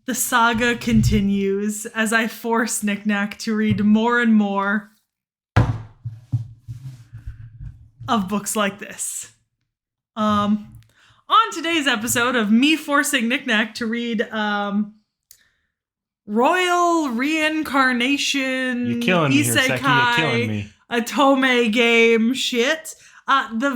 The saga continues as I force Knick-Knack to read more and more of books like this. On today's episode of me forcing Knick-Knack to read Royal Reincarnation, You're killing me here, Seki. You're killing me. Otome game shit. The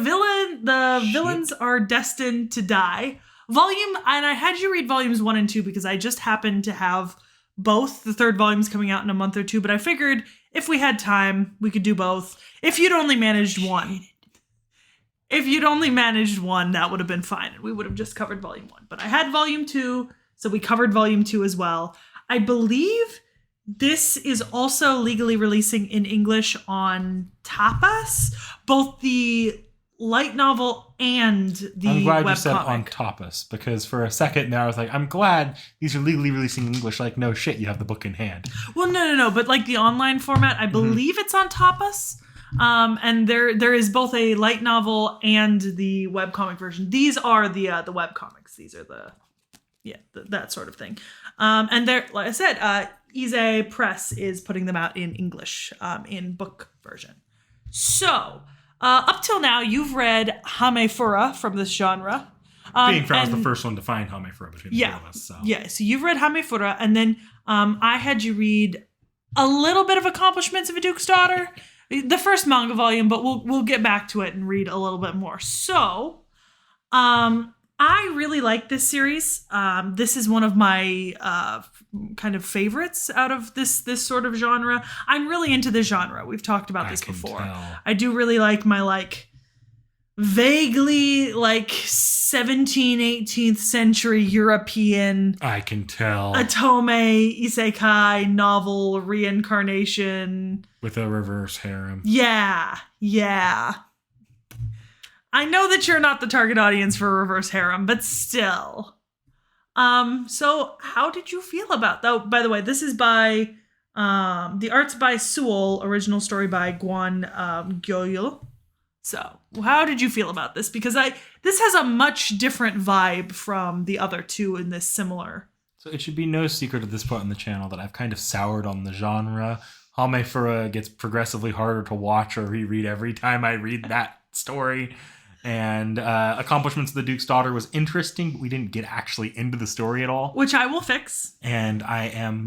villains are destined to die. And I had you read volumes 1 and 2 because I just happened to have both. The third volume's coming out in a month or two, but I figured if we had time, we could do both. If you'd only managed one, that would have been fine. And we would have just covered volume 1. But I had volume 2, so we covered volume 2 as well. I believe this is also legally releasing in English on Tapas, both the light novel and the I'm glad webcomic. you said on Tapas, because for a second there I was like, I'm glad these are legally releasing in English. Like, no shit, you have the book in hand. Well, no, but like the online format, I believe it's on Tapas. And there is both a light novel and the webcomic version. These are the webcomics. These are that sort of thing. And there, like I said, T.H.E Press is putting them out in English, in book version. So, up till now, you've read Hamefura from this genre. Being fair, I was the first one to find Hamefura between the two of us. So. Yeah, so you've read Hamefura, and then I had you read a little bit of Accomplishments of a Duke's Daughter, the first manga volume, but we'll get back to it and read a little bit more. So, I really like this series. This is one of my kind of favorites out of this sort of genre. I'm really into this genre. We've talked about this before. I do really like my vaguely 17th, 18th century European. I can tell. Otome isekai novel reincarnation with a reverse harem. Yeah. I know that you're not the target audience for reverse harem, but still. So how did you feel about that? By the way, this is by, the art's by Sewell, original story by Guan Gyoyul. So how did you feel about this? Because this has a much different vibe from the other two in this similar. So it should be no secret at this point on the channel that I've kind of soured on the genre. Hamefura gets progressively harder to watch or reread every time I read that story. And Accomplishments of the Duke's Daughter was interesting, but we didn't get actually into the story at all. Which I will fix. And I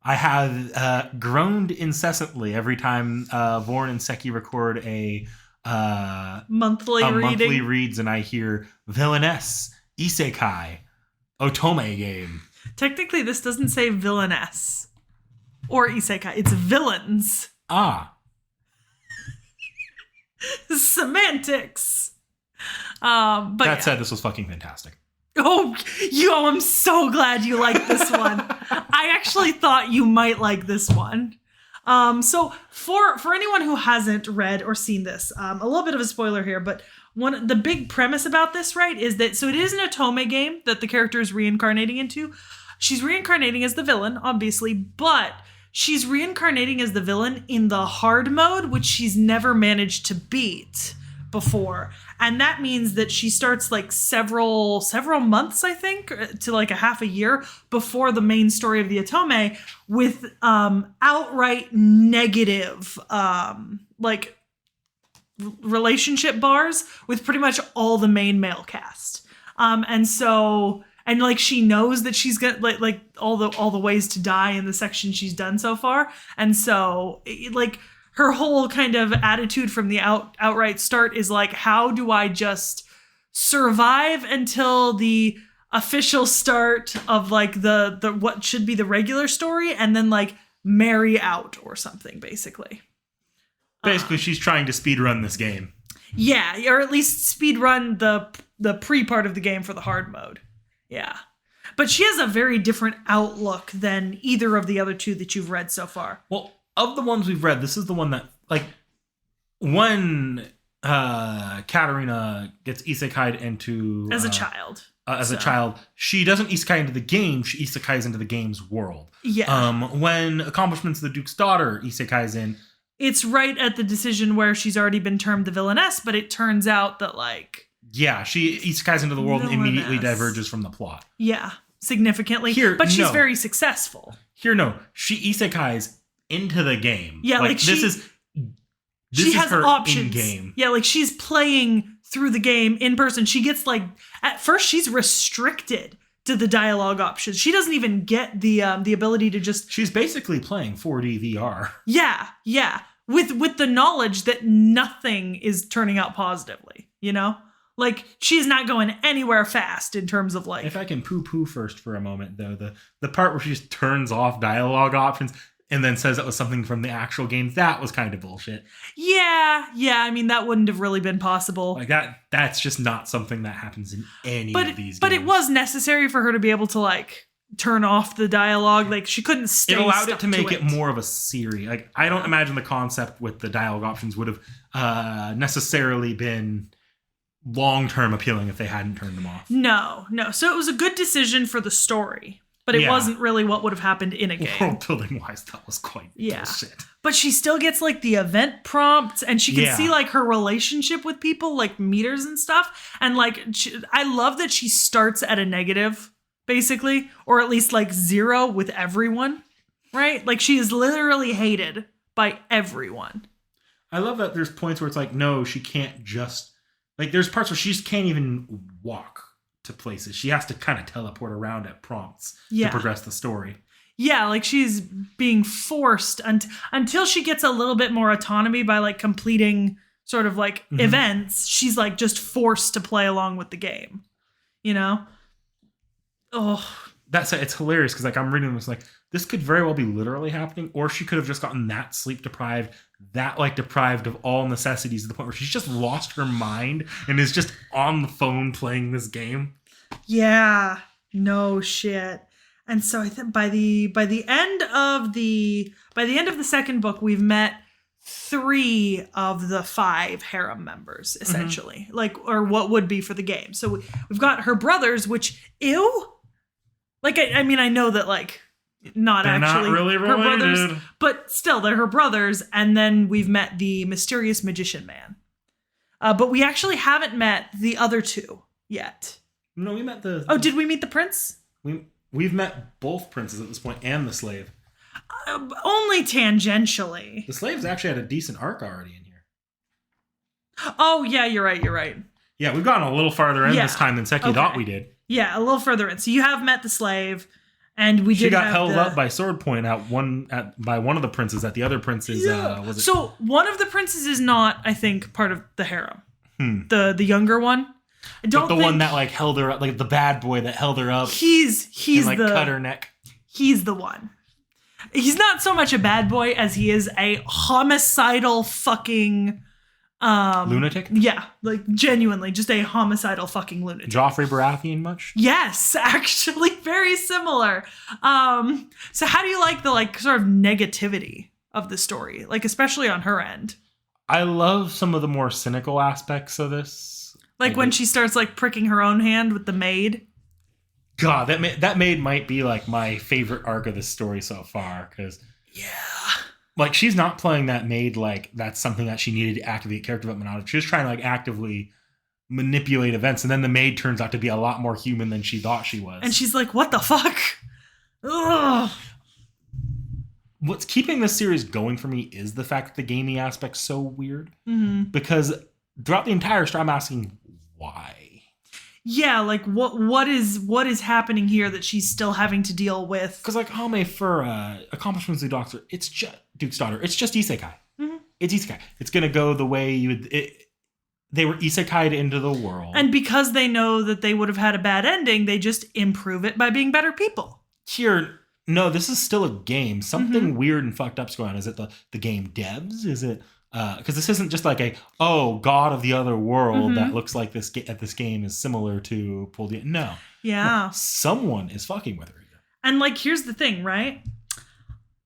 have groaned incessantly every time Vorn and Seki record a monthly reads, and I hear villainess, isekai, otome game. Technically, this doesn't say villainess or isekai. It's villains. Semantics. But that said, this was fucking fantastic. I'm so glad you like this one. I actually thought you might like this one. So for anyone who hasn't read or seen this, a little bit of a spoiler here, but the big premise about this, right, is that, so it is an otome game that the character is reincarnating into. She's reincarnating as the villain, obviously, but she's reincarnating as the villain in the hard mode, which she's never managed to beat before. And that means that she starts several months, I think, to a half a year before the main story of the otome with outright negative relationship bars with pretty much all the main male cast. And she knows that she's got all the ways to die in the section she's done so far. And so her whole kind of attitude from the outright start is how do I just survive until the official start of the what should be the regular story, and then marry out or something, basically. Basically, she's trying to speedrun this game. Yeah, or at least speedrun the pre-part of the game for the hard mode. Yeah. But she has a very different outlook than either of the other two that you've read so far. Well, of the ones we've read, this is the one that, when Katarina gets isekai'd into... As a child. A child, she doesn't isekai into the game, she isekais into the game's world. Yeah. When Accomplishments of the Duke's Daughter isekais in... It's right at the decision where she's already been termed the villainess, but it turns out that, Yeah, she isekais into the world and immediately diverges from the plot. Yeah. significantly. Here, but she's no. very successful. Here, no. She isekais into the game. Yeah, like this is has her options. in-game. Yeah, like she's playing through the game in person. She gets like, at first she's restricted to the dialogue options. She doesn't even get the ability to just... She's basically playing 4D VR. Yeah. With the knowledge that nothing is turning out positively, you know? Like, she's not going anywhere fast in terms of like... If I can poo-poo first for a moment, though, the part where she just turns off dialogue options and then says that was something from the actual game, that was kind of bullshit. Yeah, I mean, that wouldn't have really been possible. Like, that's just not something that happens in any of these games. But it was necessary for her to be able to, like, turn off the dialogue. Like, she couldn't stay It allowed stuck it to make it it more of a series. Like, I don't imagine the concept with the dialogue options would have necessarily been long-term appealing if they hadn't turned them off. No. So it was a good decision for the story. But it wasn't really what would have happened in a game. World building wise, that was quite bullshit. But she still gets like the event prompts, and she can see like her relationship with people, like meters and stuff. And like, I love that she starts at a negative, basically, or at least like 0 with everyone, right? Like she is literally hated by everyone. I love that there's points where it's like, no, she can't just, like there's parts where she just can't even walk to places. She has to kind of teleport around at prompts to progress the story. Yeah, like she's being forced until she gets a little bit more autonomy by like completing sort of like events. She's like just forced to play along with the game, you know? Oh, it's hilarious because like I'm reading this like this could very well be literally happening, or she could have just gotten that sleep deprived, that like deprived of all necessities to the point where she's just lost her mind and is just on the phone playing this game. Yeah, no shit. And so I think by the end of the second book, we've met 3 of the 5 harem members, essentially, like, or what would be for the game. So we've got her brothers, which like I mean I know that like they're actually not really her related. brothers, but still they're her brothers. And then we've met the mysterious magician man, but we actually haven't met the other 2 yet. No, we met the. Oh, did we meet the prince? We've met both princes at this point and the slave. Only tangentially. The slave's actually had a decent arc already in here. Oh yeah, you're right. Yeah, we've gotten a little farther in this time than Seki thought we did. Yeah, a little further in. So you have met the slave, and she got held up by sword point by one of the princes. At the other prince's was it? So one of the princes is not, I think, part of the harem. The younger one. One that like held her up, like the bad boy that held her up. He's and, like cut her neck. He's the one. He's not so much a bad boy as he is a homicidal fucking lunatic. Yeah, like genuinely, just a homicidal fucking lunatic. Joffrey Baratheon much? Yes, actually, very similar. So how do you like the like sort of negativity of the story, like especially on her end? I love some of the more cynical aspects of this. Like when she starts like pricking her own hand with the maid. God, that maid might be like my favorite arc of this story so far. Because like she's not playing that maid like that's something that she needed to activate character development out of. She's trying to like actively manipulate events, and then the maid turns out to be a lot more human than she thought she was. And she's like, "What the fuck?" Ugh. What's keeping this series going for me is the fact that the gaming aspect's so weird. Because throughout the entire story, I'm asking why. Yeah, like what is happening here that she's still having to deal with? Because like Hame for Accomplishments of the Doctor, it's just Duke's daughter. It's just isekai. It's isekai. It's gonna go the way you would. They were isekai'd into the world, and because they know that they would have had a bad ending, they just improve it by being better people. Here, no, this is still a game. Something weird and fucked up's going on. Is it the game devs? Is it? Because this isn't just like god of the other world that looks like this game is similar to Poldia. No. Yeah. No, someone is fucking with her here. And like, here's the thing, right?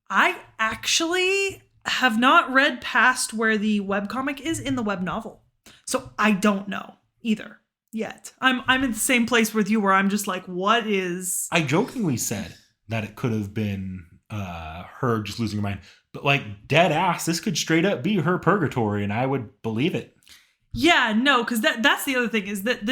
I actually have not read past where the webcomic is in the web novel. So I don't know either yet. I'm in the same place with you where I'm just like, what is... I jokingly said that it could have been her just losing her mind. But like dead ass, this could straight up be her purgatory, and I would believe it. Yeah, no, because that's the other thing is that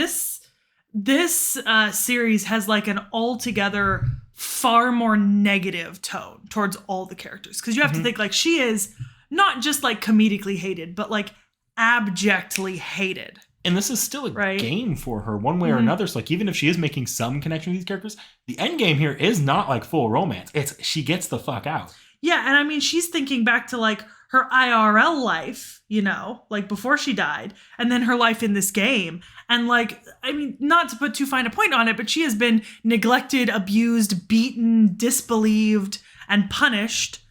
this series has like an altogether far more negative tone towards all the characters. Because you have to think like she is not just like comedically hated, but like abjectly hated. And this is still a game for her one way or another. So like even if she is making some connection with these characters, the end game here is not like full romance. It's she gets the fuck out. Yeah, and I mean she's thinking back to like her IRL life, you know, like before she died, and then her life in this game. And like, I mean, not to put too fine a point on it, but she has been neglected, abused, beaten, disbelieved, and punished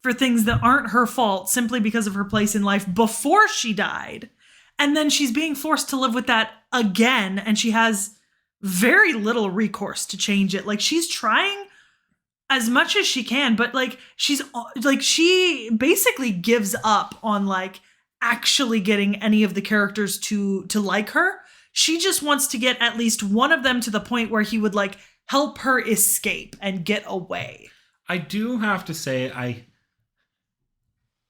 for things that aren't her fault simply because of her place in life before she died. And then she's being forced to live with that again, and she has very little recourse to change it. Like she's trying as much as she can, but like she basically gives up on like actually getting any of the characters to like her. She just wants to get at least one of them to the point where he would like help her escape and get away. I do have to say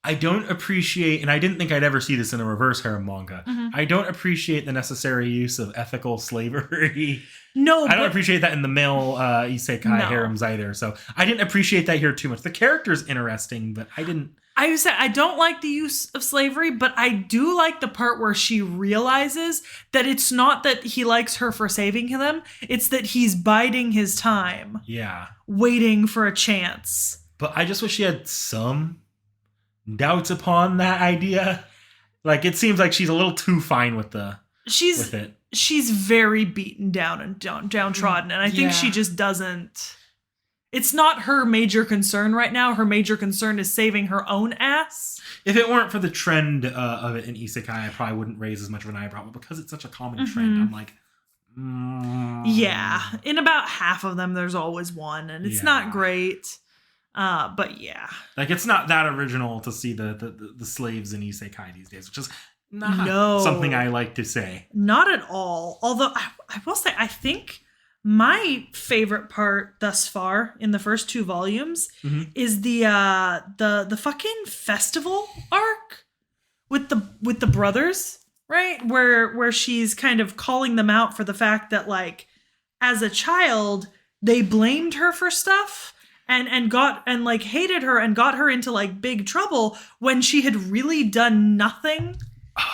I don't appreciate, and I didn't think I'd ever see this in a reverse harem manga. I don't appreciate the necessary use of ethical slavery. No, I don't appreciate that in the male isekai harems either. So I didn't appreciate that here too much. The character's interesting, but I didn't. I said I don't like the use of slavery, but I do like the part where she realizes that it's not that he likes her for saving them. It's that he's biding his time. Yeah. Waiting for a chance. But I just wish she had some doubts upon that idea. Like it seems like she's a little too fine with it. She's very beaten down and downtrodden, and I think she just doesn't. It's not her major concern right now. Her major concern is saving her own ass. If it weren't for the trend of it in isekai, I probably wouldn't raise as much of an eyebrow. But because it's such a common trend, I'm like, yeah. In about half of them, there's always one, and it's not great. But yeah, like it's not that original to see the slaves in isekai these days, which is not something I like to say. Not at all. Although I will say, I think my favorite part thus far in the first 2 volumes is the fucking festival arc with the brothers, right? Where she's kind of calling them out for the fact that like as a child they blamed her for stuff. And like hated her and got her into like big trouble when she had really done nothing.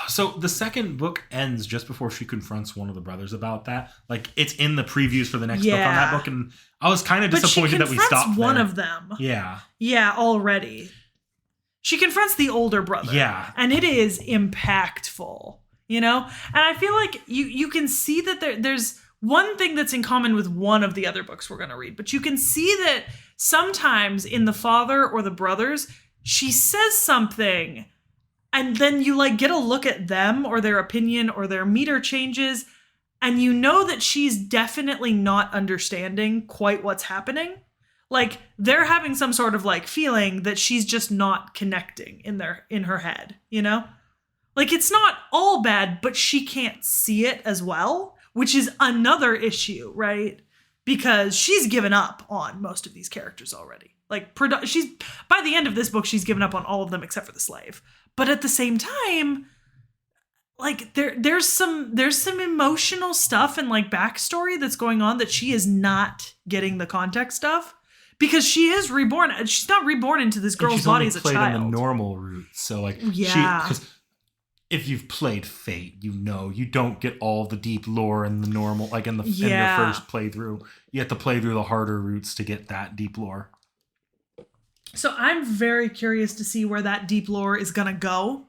So the second book ends just before she confronts one of the brothers about that. Like it's in the previews for the next book on that book, and I was kind of disappointed that we stopped one there. of them. Yeah, already. She confronts the older brother. Yeah, and it is impactful, you know. And I feel like you can see that there's one thing that's in common with one of the other books we're going to read, but you can see that sometimes in the father or the brothers, she says something and then you like get a look at them or their opinion or their meter changes, and you know that she's definitely not understanding quite what's happening. Like they're having some sort of like feeling that she's just not connecting in her head, you know? Like it's not all bad, but she can't see it as well, which is another issue, right? Because she's given up on most of these characters already. Like she's by the end of this book, she's given up on all of them except for the slave. But at the same time, like there's some emotional stuff and like backstory that's going on that she is not getting the context of, because she is reborn. She's not reborn into this girl's body as a child. She's only played in the normal route, so like because if you've played Fate, you know you don't get all the deep lore in the normal, like in your first playthrough. You have to play through the harder routes to get that deep lore. So I'm very curious to see where that deep lore is going to go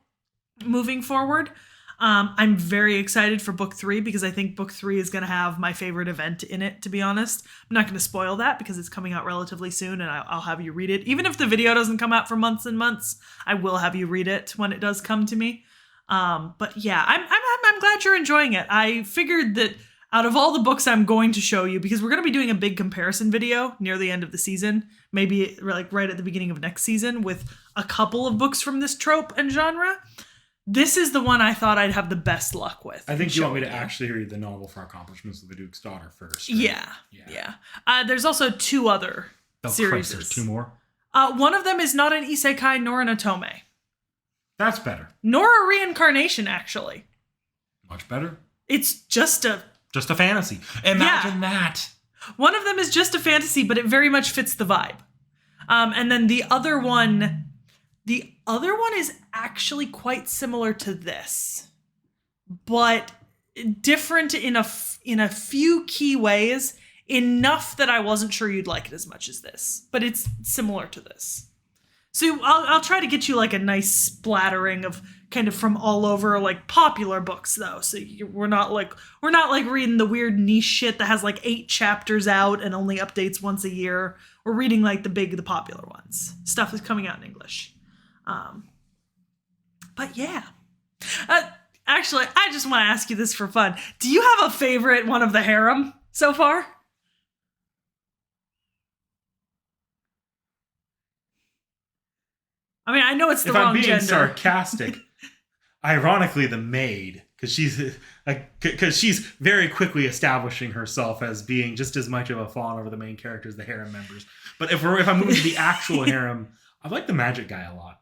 moving forward. I'm very excited for book 3 because I think book 3 is going to have my favorite event in it, to be honest. I'm not going to spoil that because it's coming out relatively soon and I'll have you read it. Even if the video doesn't come out for months and months, I will have you read it when it does come to me. But yeah, I'm glad you're enjoying it. I figured that out of all the books I'm going to show you, because we're going to be doing a big comparison video near the end of the season, maybe like right at the beginning of next season with a couple of books from this trope and genre. This is the one I thought I'd have the best luck with. I think you want me to actually read the novel for Accomplishments of the Duke's Daughter first. Right? Yeah. There's also 2 other series. There's 2 more? One of them is not an isekai nor an otome. That's better. Nor a reincarnation, actually. Much better? It's just a just a fantasy. Imagine that. One of them is just a fantasy, but it very much fits the vibe. And then the other one is actually quite similar to this, but different in a few key ways, enough that I wasn't sure you'd like it as much as this, but it's similar to this. So I'll try to get you like a nice splattering of kind of from all over like popular books though. So we're not like reading the weird niche shit that has like 8 chapters out and only updates once a year. We're reading like the popular ones. Stuff is coming out in English. But yeah. Actually, I just want to ask you this for fun. Do you have a favorite one of the harem so far? I mean, I know it's the wrong gender. If I'm being sarcastic, ironically, the maid, because she's very quickly establishing herself as being just as much of a fawn over the main character as the harem members. But if I'm moving to the actual harem, I like the magic guy a lot.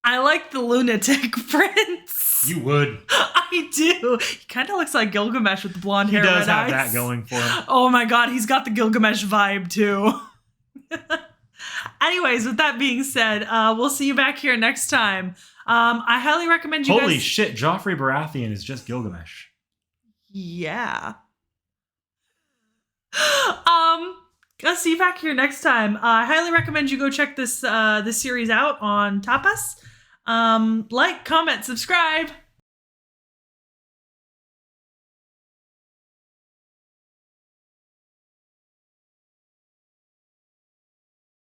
I like the lunatic prince. You would. I do. He kind of looks like Gilgamesh with the blonde hair. He does have eyes. that going for him. Oh my god, he's got the Gilgamesh vibe too. Anyways, with that being said, we'll see you back here next time. I highly recommend you Holy guys... shit, Joffrey Baratheon is just Gilgamesh. Yeah. I'll see you back here next time. I highly recommend you go check this series out on Tapas. Like, comment, subscribe.